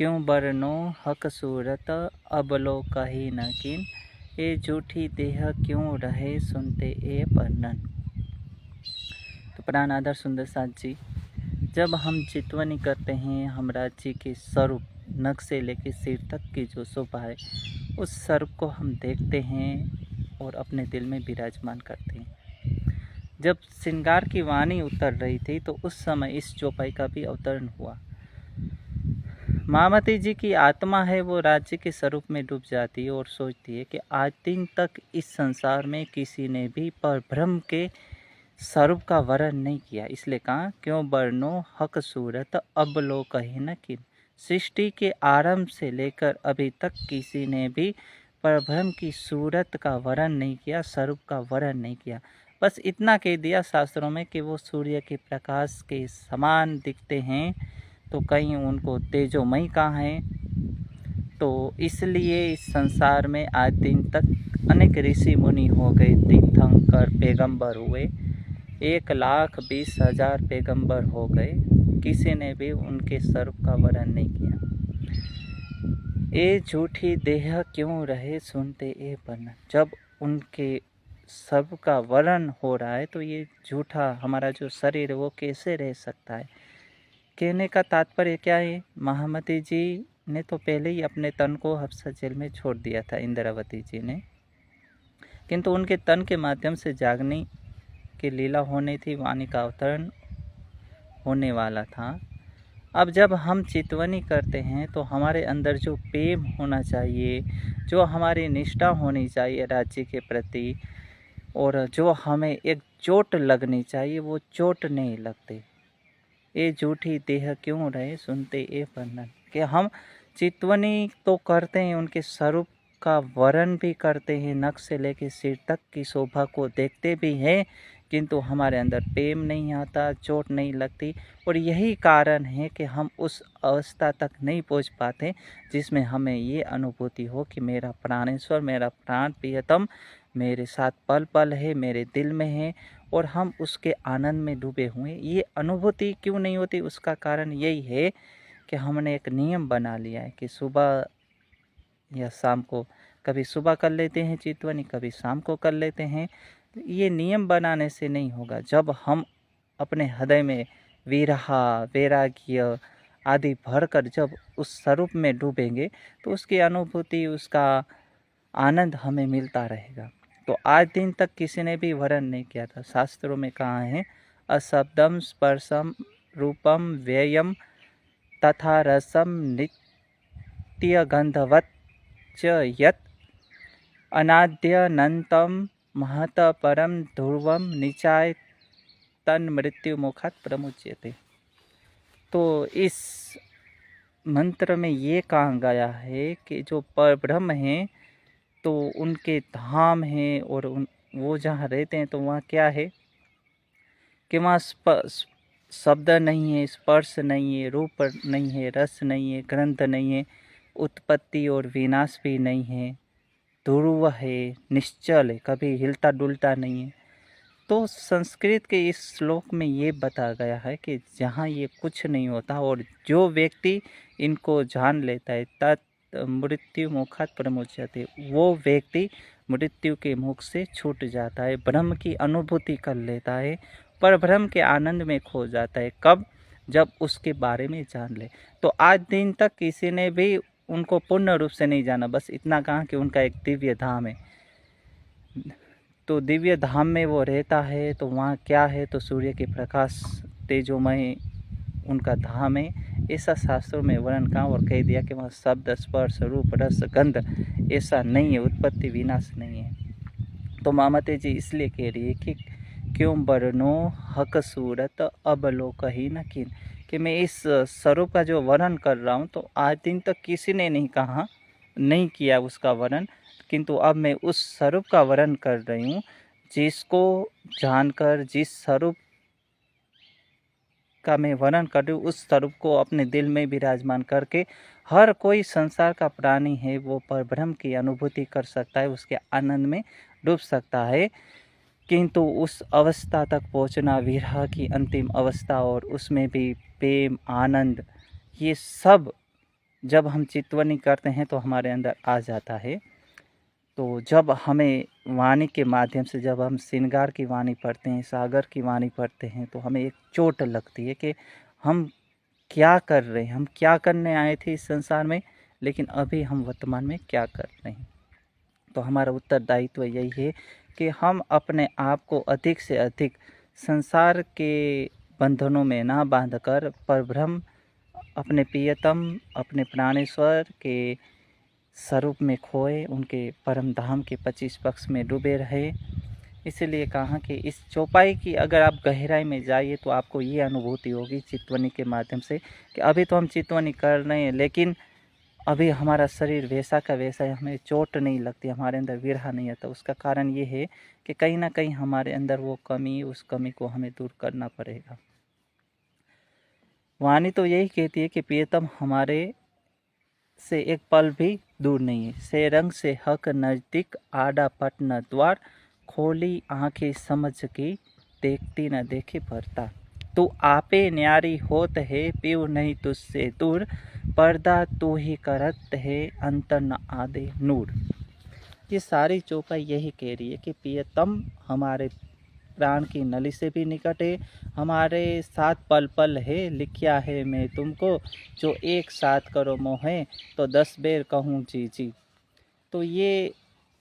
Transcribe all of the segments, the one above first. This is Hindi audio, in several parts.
क्यों बरनो हक सूरत अब लो कही न किन, ये झूठी देह क्यों रहे सुनते ए वर्णन। तो प्राण आदर सुंदर साथ जी, जब हम चितवनी करते हैं हम राज्य के स्वरूप नख से लेकर सिर तक की जो शोभा है उस स्वरूप को हम देखते हैं और अपने दिल में विराजमान करते हैं। जब श्रृंगार की वाणी उतर रही थी तो उस समय इस चौपाई का भी अवतरण हुआ। मामती जी की आत्मा है वो राज्य के स्वरूप में डूब जाती है और सोचती है कि आज दिन तक इस संसार में किसी ने भी परब्रह्म के स्वरूप का वर्ण नहीं किया। इसलिए कहा क्यों बरनो हक सूरत अब लो कहे न किन। सृष्टि के आरंभ से लेकर अभी तक किसी ने भी परब्रह्म की सूरत का वर्ण नहीं किया, स्वरूप का वर्ण नहीं किया। बस इतना कह दिया शास्त्रों में कि वो सूर्य के प्रकाश के समान दिखते हैं, तो कहीं उनको तेजोमयी कहा है। तो इसलिए इस संसार में आज दिन तक अनेक ऋषि मुनि हो गए, तीर्थंकर पैगंबर हुए, 1,20,000 पैगंबर हो गए, किसी ने भी उनके स्वरूप का वर्णन नहीं किया। ये झूठी देह क्यों रहे सुनते ए वर्णन। जब उनके स्वरूप का वर्णन हो रहा है तो ये झूठा हमारा जो शरीर वो कैसे रह सकता है। कहने का तात्पर्य क्या है, महामती जी ने तो पहले ही अपने तन को हफ्सा जेल में छोड़ दिया था, इंद्रावती जी ने, किंतु उनके तन के माध्यम से जागने की लीला होनी थी, वाणी का अवतरण होने वाला था। अब जब हम चितवनी करते हैं तो हमारे अंदर जो प्रेम होना चाहिए, जो हमारी निष्ठा होनी चाहिए राज्य के प्रति, और जो हमें एक चोट लगनी चाहिए वो चोट नहीं लगती। ये झूठी देह क्यों रहे सुनते ए वर्णन। कि हम चितवनी तो करते हैं, उनके स्वरूप का वर्ण भी करते हैं, नख से लेकर सिर तक की शोभा को देखते भी हैं, किंतु हमारे अंदर प्रेम नहीं आता, चोट नहीं लगती। और यही कारण है कि हम उस अवस्था तक नहीं पहुंच पाते जिसमें हमें ये अनुभूति हो कि मेरा प्राणेश्वर, मेरा प्राण प्रियतम मेरे साथ पल पल है, मेरे दिल में है और हम उसके आनंद में डूबे हुए। ये अनुभूति क्यों नहीं होती, उसका कारण यही है कि हमने एक नियम बना लिया है कि सुबह या शाम को, कभी सुबह कर लेते हैं चितवनी, कभी शाम को कर लेते हैं। ये नियम बनाने से नहीं होगा। जब हम अपने हृदय में विरहा, वैराग्य आदि भरकर जब उस स्वरूप में डूबेंगे तो उसकी अनुभूति, उसका आनंद हमें मिलता रहेगा। तो आज दिन तक किसी ने भी वर्ण नहीं किया था। शास्त्रों में कहा है अशब्दम स्पर्शम रूपम व्ययम तथा रसम नित्य गंधवत च यत् अनाद्यनंतम महत परम ध्रुवम निचाय तन मृत्यु मुखात प्रमुच्यते। तो इस मंत्र में ये कहा गया है कि जो परब्रह्म है तो उनके धाम हैं और वो जहाँ रहते हैं तो वहाँ क्या है कि वहाँ शब्द नहीं है, स्पर्श नहीं है, रूप नहीं है, रस नहीं है, गंध नहीं है, उत्पत्ति और विनाश भी नहीं है, ध्रुव है, निश्चल है, कभी हिलता डुलता नहीं है। तो संस्कृत के इस श्लोक में ये बताया गया है कि जहाँ ये कुछ नहीं होता और जो व्यक्ति इनको जान लेता है तत् मृत्यु मुखात प्रमुच्यते, वो व्यक्ति मृत्यु के मुख से छूट जाता है, ब्रह्म की अनुभूति कर लेता है, पर ब्रह्म के आनंद में खो जाता है। कब? जब उसके बारे में जान ले। तो आज दिन तक किसी ने भी उनको पूर्ण रूप से नहीं जाना, बस इतना कहा कि उनका एक दिव्य धाम है। तो दिव्य धाम में वो रहता है तो वहाँ क्या है, तो सूर्य के प्रकाश तेजोमय उनका धाम है। ऐसा शास्त्रों में वर्णन कहा और कह दिया कि वहाँ शब्द, स्पर्श, रूप, रस, गंध ऐसा नहीं है, उत्पत्ति विनाश नहीं है। तो मामते जी इसलिए कह रही है कि क्यों बरनो हक सूरत अब लो कही न किन, कि मैं इस स्वरूप का जो वर्णन कर रहा हूँ तो आज दिन तक किसी ने नहीं कहा, नहीं किया उसका वर्णन, किंतु अब मैं उस स्वरूप का वर्णन कर रही हूँ जिसको जानकर, जिस स्वरूप का मैं वर्णन कर रही हूँ उस स्वरूप को अपने दिल में विराजमान करके हर कोई संसार का प्राणी है वो परब्रह्म की अनुभूति कर सकता है, उसके आनंद में डूब सकता है। किंतु उस अवस्था तक पहुँचना, विरह की अंतिम अवस्था, और उसमें भी प्रेम, आनंद, ये सब जब हम चितवनी करते हैं तो हमारे अंदर आ जाता है। तो जब हमें वाणी के माध्यम से, जब हम श्रृंगार की वाणी पढ़ते हैं, सागर की वाणी पढ़ते हैं, तो हमें एक चोट लगती है कि हम क्या कर रहे हैं, हम क्या करने आए थे इस संसार में, लेकिन अभी हम वर्तमान में क्या कर रहे हैं। तो हमारा उत्तरदायित्व यही है कि हम अपने आप को अधिक से अधिक संसार के बंधनों में ना बांधकर परब्रह्म, अपने प्रियतम, अपने प्राणेश्वर के स्वरूप में खोए, उनके परम धाम के 25 पक्ष में डूबे रहे। इसीलिए कहा कि इस चौपाई की अगर आप गहराई में जाइए तो आपको ये अनुभूति होगी चितवनी के माध्यम से कि अभी तो हम चितवनी कर रहे हैं, लेकिन अभी हमारा शरीर वैसा का वैसा है, हमें चोट नहीं लगती, हमारे अंदर विरह नहीं आता। उसका कारण ये है कि कहीं ना कहीं हमारे अंदर वो कमी, उस कमी को हमें दूर करना पड़ेगा। वाणी तो यही कहती है कि प्रियतम हमारे से एक पल भी दूर नहीं है। से रंग से हक नज़दीक, आडा पटना द्वार, खोली आंखें समझ की, देखती न देखे भरता। तू आपे न्यारी होत है, पीव नहीं तुझसे दूर, पर्दा तू ही करत है, अंतर न आदे नूर। ये सारी चौपाई यही कह रही है कि प्रियतम हमारे प्राण की नली से भी निकट है, हमारे साथ पल पल है, लिखिया है मैं तुमको, जो एक साथ करो मोहे, तो 10 बेर कहूँ जी जी। तो ये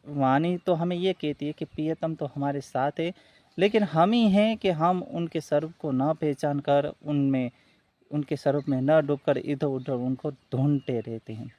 वाणी तो हमें ये कहती है कि प्रियतम तो हमारे साथ है, लेकिन हम ही हैं कि हम उनके स्वरूप को न पहचान कर, उनमें, उनके स्वरूप में न डूबकर इधर उधर उनको ढूंढते रहते हैं।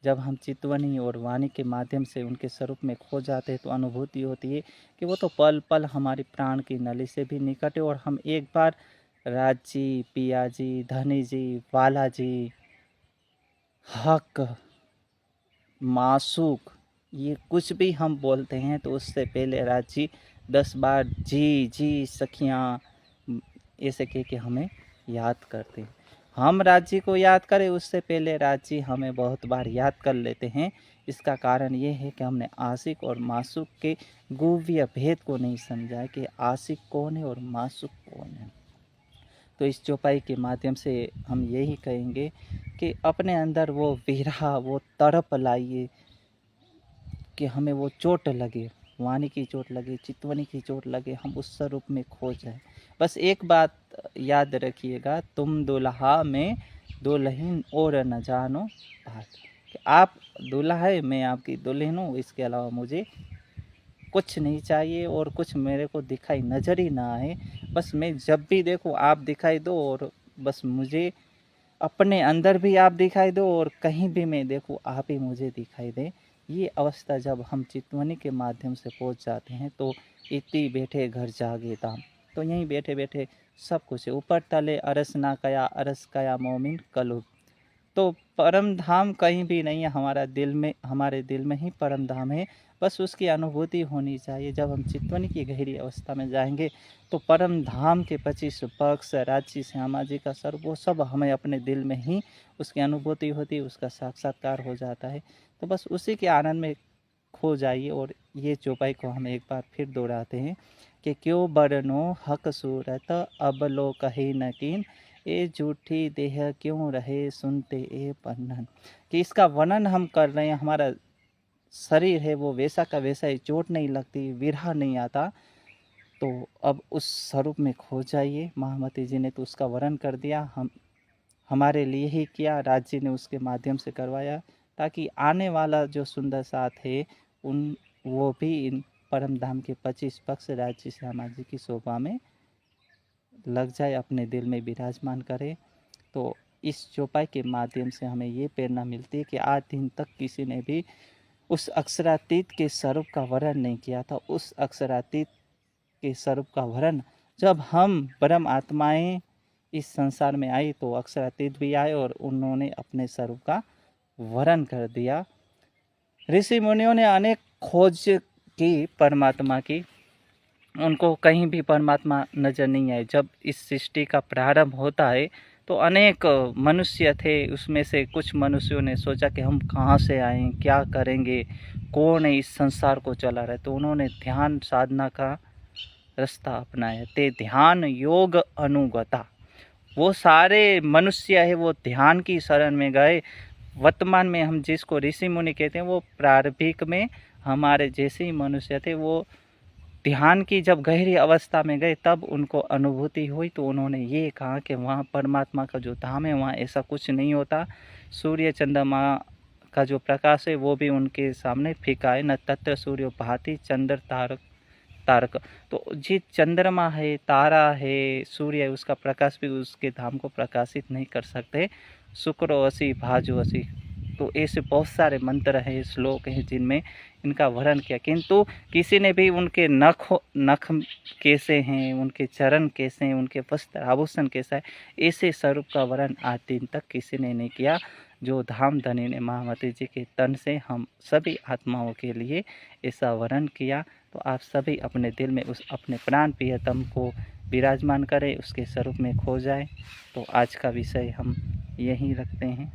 जब हम चितवनी और वाणी के माध्यम से उनके स्वरूप में खो जाते हैं तो अनुभूति होती है कि वो तो पल पल हमारी प्राण की नली से भी निकट है। और हम एक बार राज जी, पिया जी, धनी जी, वाला जी, हक, मासूक, ये कुछ भी हम बोलते हैं तो उससे पहले राज जी 10 बार जी जी सखियाँ ऐसे कह के हमें याद करते हैं। हम राज्य को याद करें उससे पहले राज्य हमें बहुत बार याद कर लेते हैं। इसका कारण ये है कि हमने आशिक और मासूक के गुह्य भेद को नहीं समझा है कि आशिक कौन है और मासूक कौन है। तो इस चौपाई के माध्यम से हम यही कहेंगे कि अपने अंदर वो विरह, वो तड़प लाइए कि हमें वो चोट लगे, वाणी की चोट लगे, चितवनी की चोट लगे, हम उस स्वरूप में खो जाए। बस एक बात याद रखिएगा, तुम दुल्हा में दुल्हन और न जानो बात, कि आप दूल्हा है, मैं आपकी दुल्हन हूँ, इसके अलावा मुझे कुछ नहीं चाहिए और कुछ मेरे को दिखाई नज़र ही ना आए। बस मैं जब भी देखूँ आप दिखाई दो, और बस मुझे अपने अंदर भी आप दिखाई दो, और कहीं भी मैं देखूँ आप ही मुझे दिखाई दे। ये अवस्था जब हम चितवनी के माध्यम से पहुंच जाते हैं तो इति बैठे घर जागे दाम। तो यहीं बैठे बैठे सब कुछ है। ऊपर तले अरस ना कया, अरस कया मोमिन कलुब। तो परम धाम कहीं भी नहीं है, हमारा दिल में, हमारे दिल में ही परम धाम है। बस उसकी अनुभूति होनी चाहिए। जब हम चितवनी की गहरी अवस्था में जाएंगे तो परम धाम के 25 पक्ष, राजसी, श्यामा जी का सर्व, वो सब हमें अपने दिल में ही उसकी अनुभूति होती है, उसका साक्षात्कार हो जाता है। तो बस उसी के आनंद में खो जाइए। और ये चौपाई को हम एक बार फिर दोहराते हैं कि क्यों बरनो हक सूरत, अब लो कही न कीन, ए झूठी देह क्यों रहे सुनते ए वर्णन। कि इसका वर्णन हम कर रहे हैं, हमारा शरीर है वो वैसा का वैसा ही, चोट नहीं लगती, विरह नहीं आता। तो अब उस स्वरूप में खो जाइए। महामती जी ने तो उसका वर्णन कर दिया, हम हमारे लिए ही किया, राज जी ने उसके माध्यम से करवाया, ताकि आने वाला जो सुंदर साथ है उन वो भी इन परम धाम के 25 पक्ष राज्य श्यामा जी की शोभा में लग जाए, अपने दिल में विराजमान करे। तो इस चौपाई के माध्यम से हमें ये प्रेरणा मिलती है कि आज दिन तक किसी ने भी उस अक्षरातीत के स्वरूप का वर्णन नहीं किया था। उस अक्षरातीत के स्वरूप का वर्णन जब हम परम आत्माएं इस संसार में आई तो अक्षरातीत भी आए और उन्होंने अपने स्वरूप का वर्णन कर दिया। ऋषि मुनियों ने अनेक खोज की परमात्मा की, उनको कहीं भी परमात्मा नज़र नहीं आए। जब इस सृष्टि का प्रारंभ होता है तो अनेक मनुष्य थे, उसमें से कुछ मनुष्यों ने सोचा कि हम कहाँ से आए, क्या करेंगे, कौन है इस संसार को चला रहा है। तो उन्होंने ध्यान साधना का रास्ता अपनाया। ते ध्यान योग अनुगता, वो सारे मनुष्य है वो ध्यान की शरण में गए, वर्तमान में हम जिसको ऋषि मुनि कहते हैं, वो प्रारंभिक में हमारे जैसे ही मनुष्य थे, वो ध्यान की जब गहरी अवस्था में गए तब उनको अनुभूति हुई, तो उन्होंने ये कहा कि वहाँ परमात्मा का जो धाम है वहाँ ऐसा कुछ नहीं होता। सूर्य चंद्रमा का जो प्रकाश है वो भी उनके सामने फीका है, न तत्र सूर्य भाति चंद्र तारक। तो जी चंद्रमा है, तारा है, सूर्य है, उसका प्रकाश भी उसके धाम को प्रकाशित नहीं कर सकते। शुक्रो असी भाजो असी, तो ऐसे बहुत सारे मंत्र हैं, श्लोक हैं जिनमें इनका वर्णन किया, किंतु किसी ने भी उनके नख कैसे हैं, उनके चरण कैसे हैं, उनके वस्त्र आभूषण कैसा है, ऐसे स्वरूप का वर्णन आज दिन तक किसी ने नहीं किया। जो धाम धनी ने महामती जी के तन से हम सभी आत्माओं के लिए ऐसा वर्णन किया। तो आप सभी अपने दिल में उस अपने प्राण प्रियतम को विराजमान करें, उसके स्वरूप में खो जाए। तो आज का विषय हम यहीं रखते हैं।